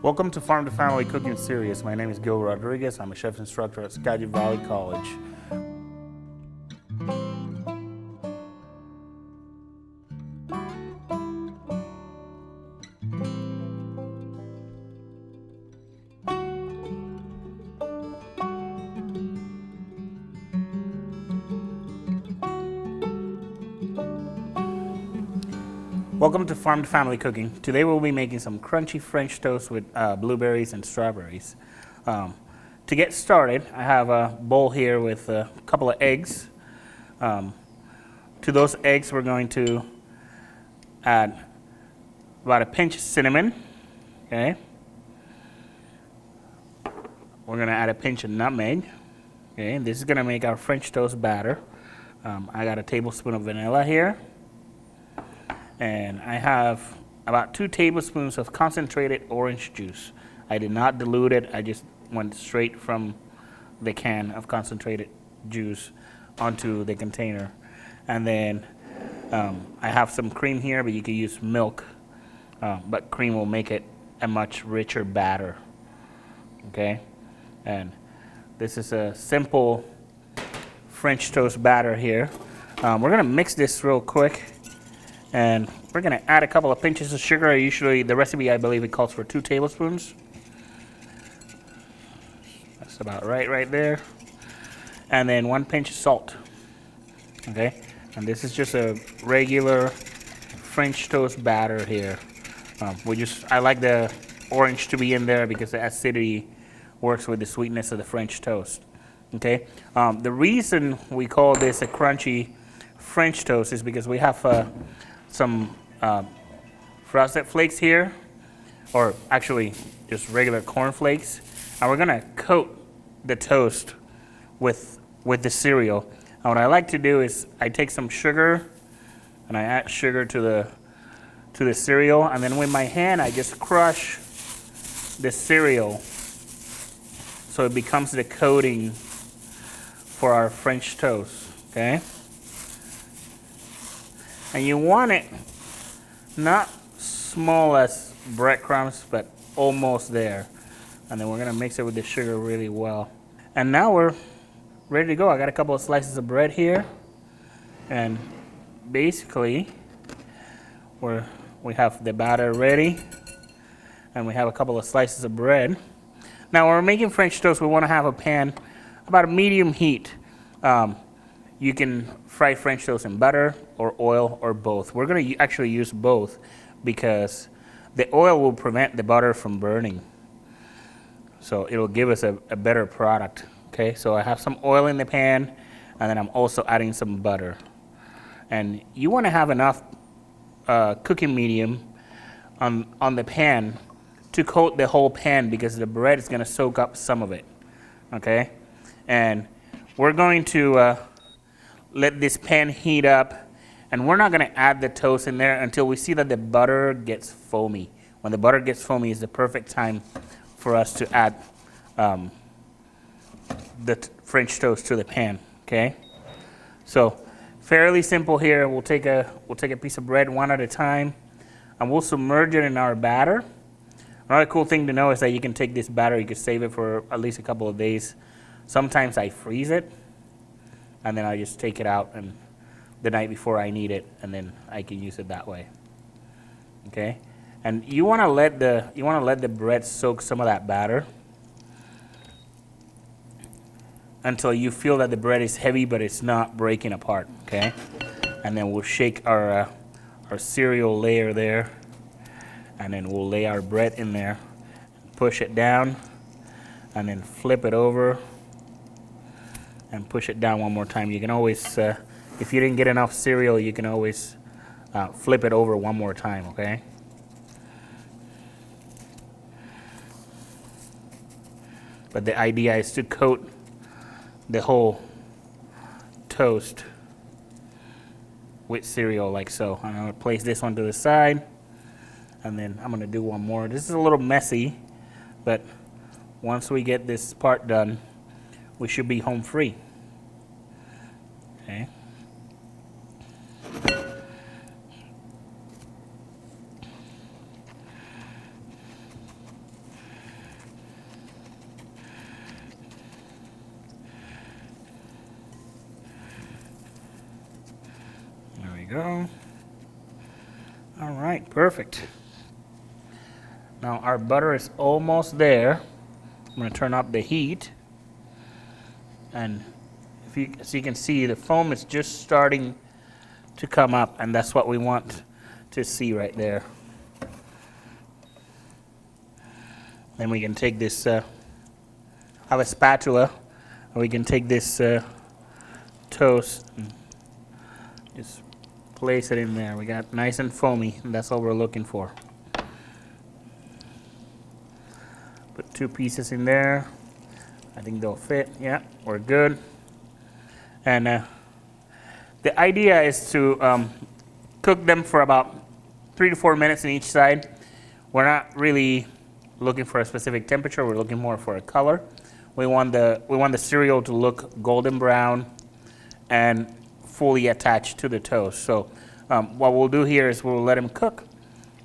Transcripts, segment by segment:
Welcome to Farm to Family Cooking Series. My name is Gil Rodriguez. I'm a chef instructor at Skagit Valley College. Welcome to Farm to Family Cooking. Today we'll be making some crunchy French toast with blueberries and strawberries. To get started, I have a bowl here with a couple of eggs. To those eggs we're going to add about a pinch of cinnamon. Okay. We're going to add a pinch of nutmeg. Okay. This is going to make our French toast batter. I got a tablespoon of vanilla here. And I have about 2 tablespoons of concentrated orange juice. I did not dilute it. I just went straight from the can of concentrated juice onto the container. And then I have some cream here, but you can use milk. But cream will make it a much richer batter. Okay? And this is a simple French toast batter here. We're going to mix this real quick. And we're going to add a couple of pinches of sugar. Usually the recipe, I believe it calls for 2 tablespoons. That's about right there. And then 1 pinch of salt. Okay? And this is just a regular French toast batter here. I like the orange to be in there because the acidity works with the sweetness of the French toast. Okay? The reason we call this a crunchy French toast is because we have some frosted flakes here, or actually just regular corn flakes, and we're gonna coat the toast with the cereal. And what I like to do is I take some sugar and I add sugar to the cereal, and then with my hand I just crush the cereal so it becomes the coating for our French toast. Okay. And you want it not small as breadcrumbs, but almost there. And then we're gonna mix it with the sugar really well. And now we're ready to go. I got a couple of slices of bread here. And basically, we have the batter ready. And we have a couple of slices of bread. Now when we're making French toast, we wanna have a pan about a medium heat. You can fry French toast in butter or oil or both. We're going to actually use both because the oil will prevent the butter from burning. So it'll give us a better product. Okay, so I have some oil in the pan, and then I'm also adding some butter. And you want to have enough cooking medium on the pan to coat the whole pan because the bread is going to soak up some of it. Okay, and we're going to let this pan heat up, and we're not going to add the toast in there until we see that the butter gets foamy. When the butter gets foamy is the perfect time for us to add the French toast to the pan. Okay, so fairly simple here. We'll take a piece of bread one at a time, and we'll submerge it in our batter. Another cool thing to know is that you can take this batter, you can save it for at least a couple of days. Sometimes I freeze it, and then I just take it out and the night before I need it, and then I can use it that way. Okay, and you want to let the bread soak some of that batter until you feel that the bread is heavy but it's not breaking apart. Okay, and then we'll shake our cereal layer there, and then we'll lay our bread in there, push it down, and then flip it over. And push it down one more time. You can always, if you didn't get enough cereal, you can always flip it over one more time, okay? But the idea is to coat the whole toast with cereal like so. I'm gonna place this one to the side, and then I'm gonna do one more. This is a little messy, but once we get this part done, we should be home free. Okay. you go. All right, perfect. Now our butter is almost there. I'm going to turn up the heat. And as you can see, the foam is just starting to come up, and that's what we want to see right there. Then we can take this, I have a spatula, and we can take this toast and just place it in there. We got nice and foamy, and that's what we're looking for. Put 2 pieces in there. I think they'll fit. Yeah, we're good. And the idea is to cook them for about 3 to 4 minutes on each side. We're not really looking for a specific temperature. We're looking more for a color. We want the cereal to look golden brown and fully attached to the toast. So what we'll do here is we'll let them cook,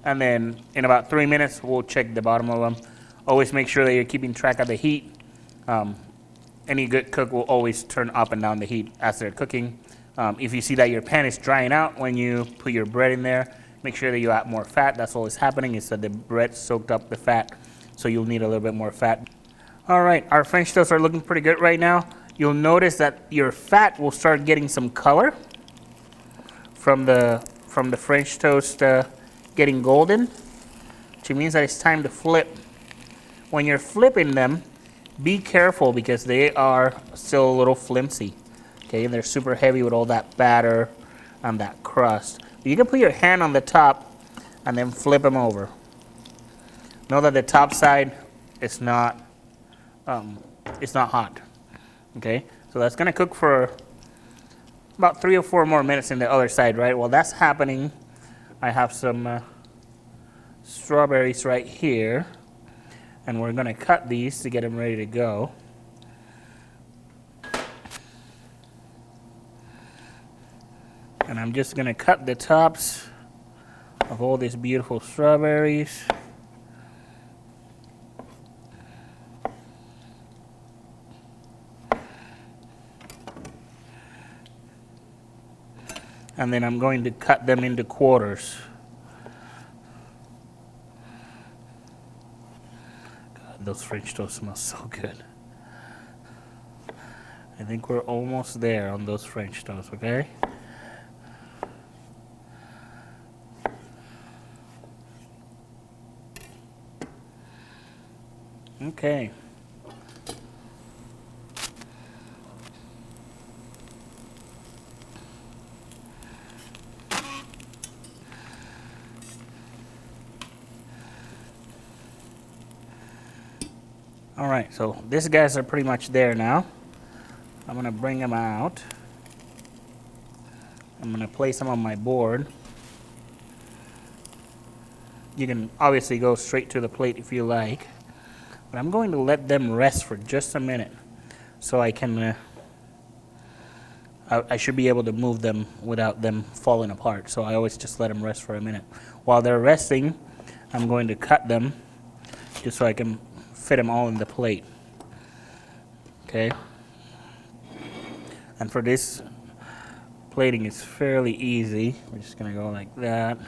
and then in about 3 minutes we'll check the bottom of them. Always make sure that you're keeping track of the heat. Any good cook will always turn up and down the heat as they're cooking. If you see that your pan is drying out when you put your bread in there, make sure that you add more fat. That's always happening, is that the bread soaked up the fat, so you'll need a little bit more fat. All right, our French toasts are looking pretty good right now. You'll notice that your fat will start getting some color from the French toast getting golden, which means that it's time to flip. When you're flipping them, be careful because they are still a little flimsy. Okay, and they're super heavy with all that batter and that crust. You can put your hand on the top and then flip them over. Know that the top side is not hot. Okay, so that's gonna cook for about 3 or 4 more minutes in the other side, right? While that's happening, I have some strawberries right here, and we're gonna cut these to get them ready to go. And I'm just gonna cut the tops of all these beautiful strawberries. And then I'm going to cut them into quarters. God, those French toasts smell so good. I think we're almost there on those French toasts, okay? Okay. All right, so these guys are pretty much there now. I'm gonna bring them out. I'm gonna place them on my board. You can obviously go straight to the plate if you like, but I'm going to let them rest for just a minute so I can, I should be able to move them without them falling apart. So I always just let them rest for a minute. While they're resting, I'm going to cut them just so I can fit them all in the plate. Okay. And for this, plating is fairly easy. We're just gonna go like that.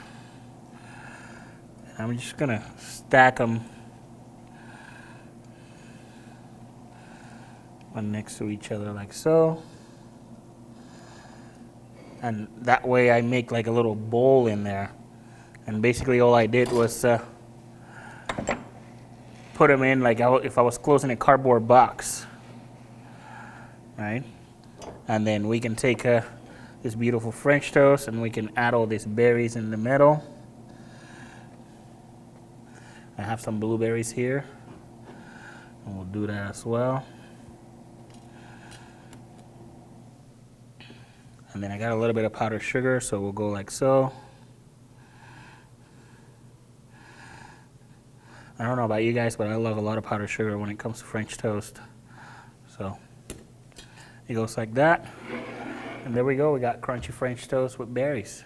And I'm just gonna stack them one next to each other like so. And that way I make like a little bowl in there. And basically all I did was put them in like if I was closing a cardboard box, right? And then we can take this beautiful French toast and we can add all these berries in the middle. I have some blueberries here, and we'll do that as well. And then I got a little bit of powdered sugar, so we'll go like so. I don't know about you guys, but I love a lot of powdered sugar when it comes to French toast. So it goes like that. And there we go. We got crunchy French toast with berries.